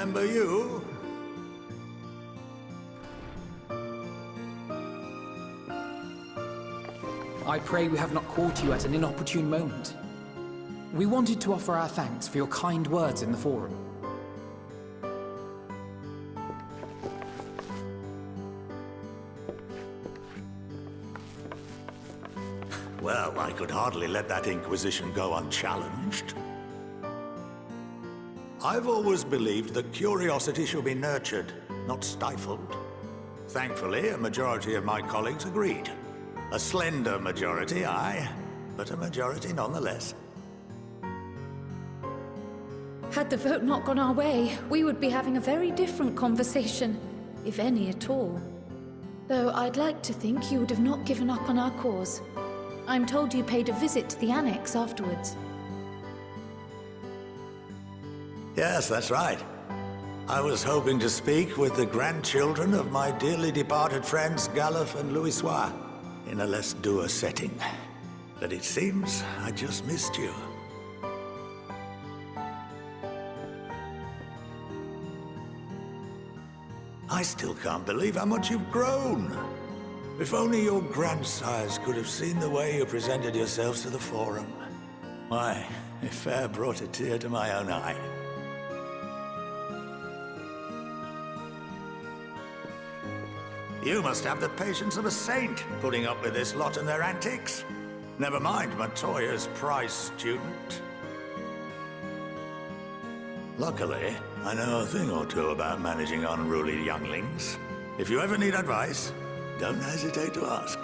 remember you. I pray we have not caught you at an inopportune moment. We wanted to offer our thanks for your kind words in the forum. Well, I could hardly let that inquisition go unchallenged. I've always believed that curiosity should be nurtured, not stifled. Thankfully, a majority of my colleagues agreed. A slender majority, aye, but a majority nonetheless. Had the vote not gone our way, we would be having a very different conversation, if any at all. Though I'd like to think you would have not given up on our cause. I'm told you paid a visit to the annex afterwards. Yes, that's right. I was hoping to speak with the grandchildren of my dearly departed friends Galuf and Louisoix in a less dour setting. But it seems I just missed you. I still can't believe how much you've grown. If only your grandsires could have seen the way you presented yourselves to the Forum. Why, it fair brought a tear to my own eye. You must have the patience of a saint, putting up with this lot and their antics. Never mind Matoya's prize student. Luckily, I know a thing or two about managing unruly younglings. If you ever need advice, don't hesitate to ask.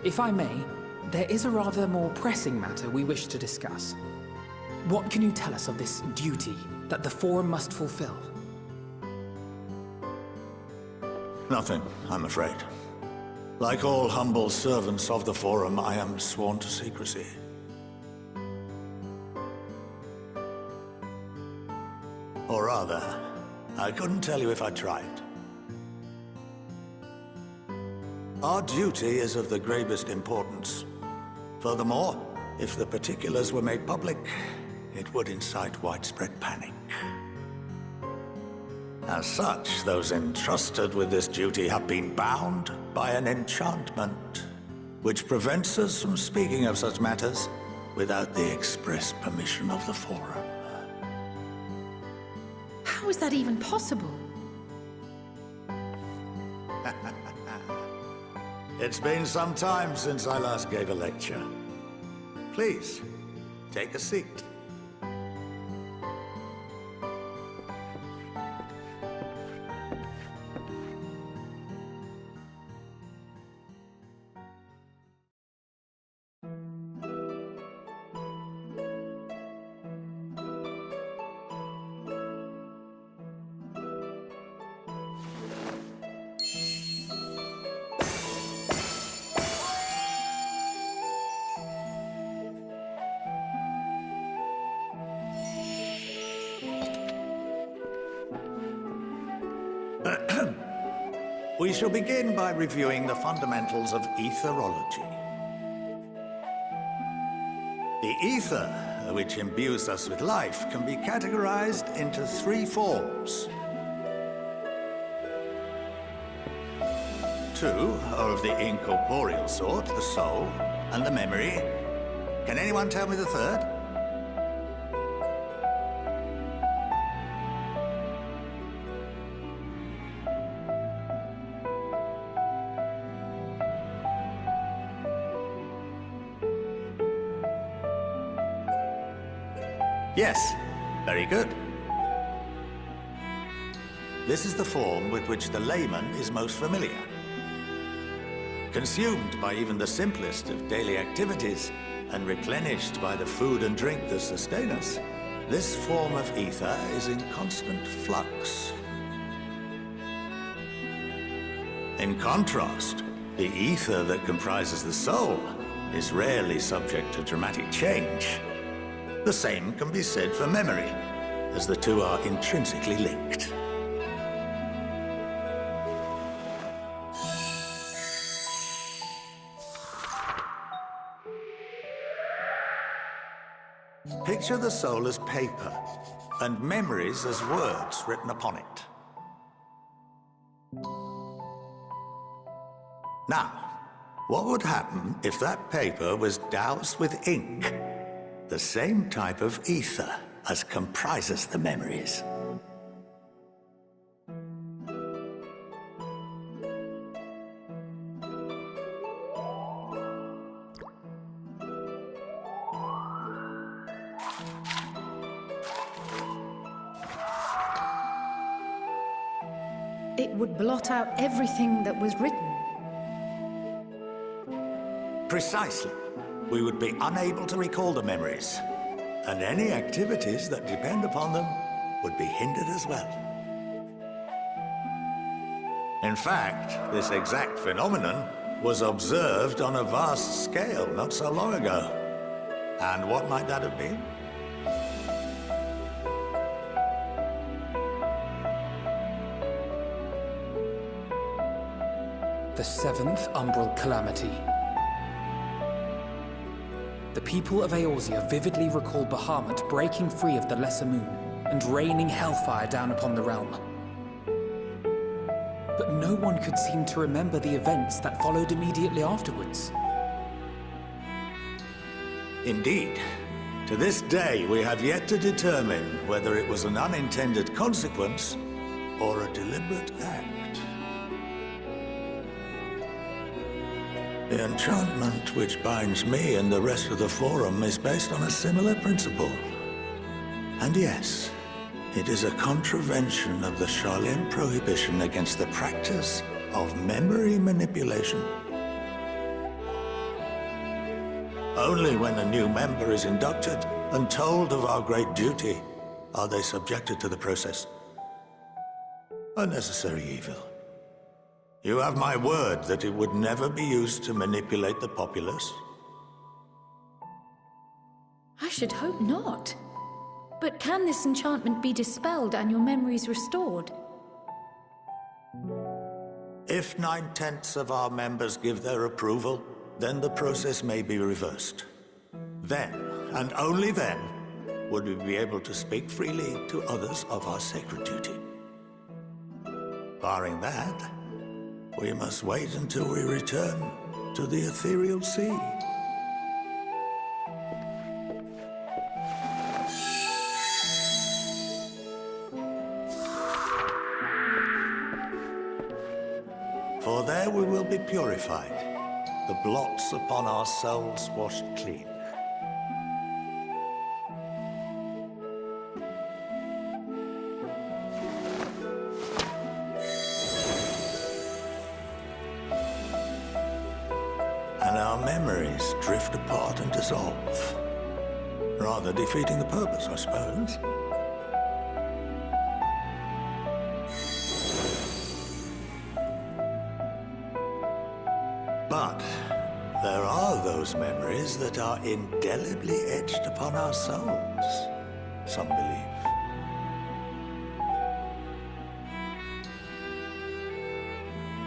If I may, there is a rather more pressing matter we wish to discuss. What can you tell us of this duty that the Forum must fulfill? Nothing, I'm afraid. Like all humble servants of the Forum, I am sworn to secrecy. Or rather, I couldn't tell you if I tried. Our duty is of the gravest importance. Furthermore, if the particulars were made public, it would incite widespread panic. As such, those entrusted with this duty have been bound by an enchantment, which prevents us from speaking of such matters without the express permission of the Forum. How is that even possible? It's been some time since I last gave a lecture. Please, take a seat. We shall begin by reviewing the fundamentals of etherology. The ether, which imbues us with life, can be categorized into three forms. Two are of the incorporeal sort, the soul and the memory. Can anyone tell me the third? Yes, very good. This is the form with which the layman is most familiar. Consumed by even the simplest of daily activities and replenished by the food and drink that sustain us, this form of ether is in constant flux. In contrast, the ether that comprises the soul is rarely subject to dramatic change. The same can be said for memory, as the two are intrinsically linked. Picture the soul as paper, and memories as words written upon it. Now, what would happen if that paper was doused with ink? The same type of ether as comprises the memories. It would blot out everything that was written. Precisely. We would be unable to recall the memories, and any activities that depend upon them would be hindered as well. In fact, this exact phenomenon was observed on a vast scale not so long ago. And what might that have been? The seventh Umbral Calamity. The people of Eorzea vividly recall Bahamut breaking free of the Lesser Moon and raining hellfire down upon the realm. But no one could seem to remember the events that followed immediately afterwards. Indeed. To this day, we have yet to determine whether it was an unintended consequence or a deliberate act. The enchantment which binds me and the rest of the Forum is based on a similar principle. And yes, it is a contravention of the Sharlayan prohibition against the practice of memory manipulation. Only when a new member is inducted and told of our great duty are they subjected to the process. A necessary evil. You have my word that it would never be used to manipulate the populace? I should hope not. But can this enchantment be dispelled and your memories restored? If 9/10 of our members give their approval, then the process may be reversed. Then, and only then, would we be able to speak freely to others of our sacred duty. Barring that, we must wait until we return to the ethereal sea. For there we will be purified, the blots upon our souls washed clean. And our memories drift apart and dissolve, rather defeating the purpose, I suppose. But there are those memories that are indelibly etched upon our souls, some believe.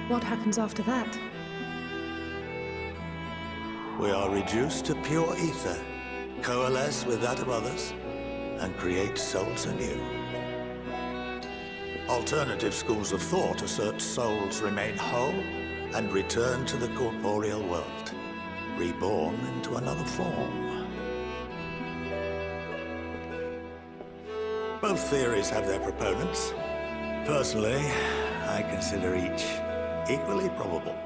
What happens after that? We are reduced to pure ether, coalesce with that of others, and create souls anew. Alternative schools of thought assert souls remain whole and return to the corporeal world, reborn into another form. Both theories have their proponents. Personally, I consider each equally probable.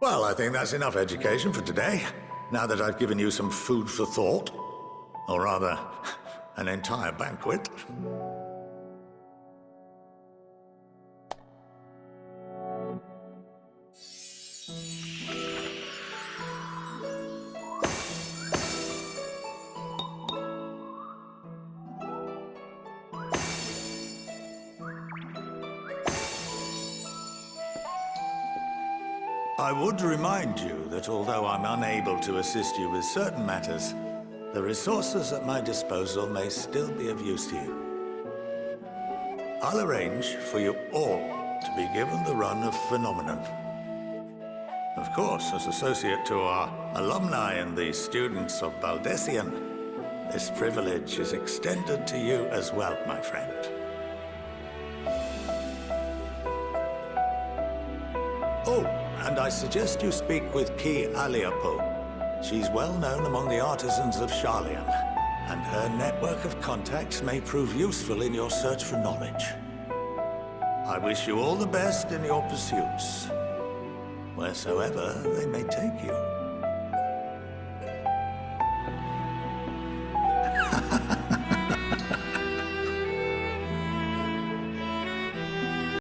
Well, I think that's enough education for today, now that I've given you some food for thought. Or rather, an entire banquet. I would remind you that although I'm unable to assist you with certain matters, the resources at my disposal may still be of use to you. I'll arrange for you all to be given the run of Phenomenon. Of course, as associate to our alumni and the students of Baldessian, this privilege is extended to you as well, my friend. Oh, and I suggest you speak with Ki Aliapo. She's well known among the artisans of Sharlayan, and her network of contacts may prove useful in your search for knowledge. I wish you all the best in your pursuits, wheresoever they may take you.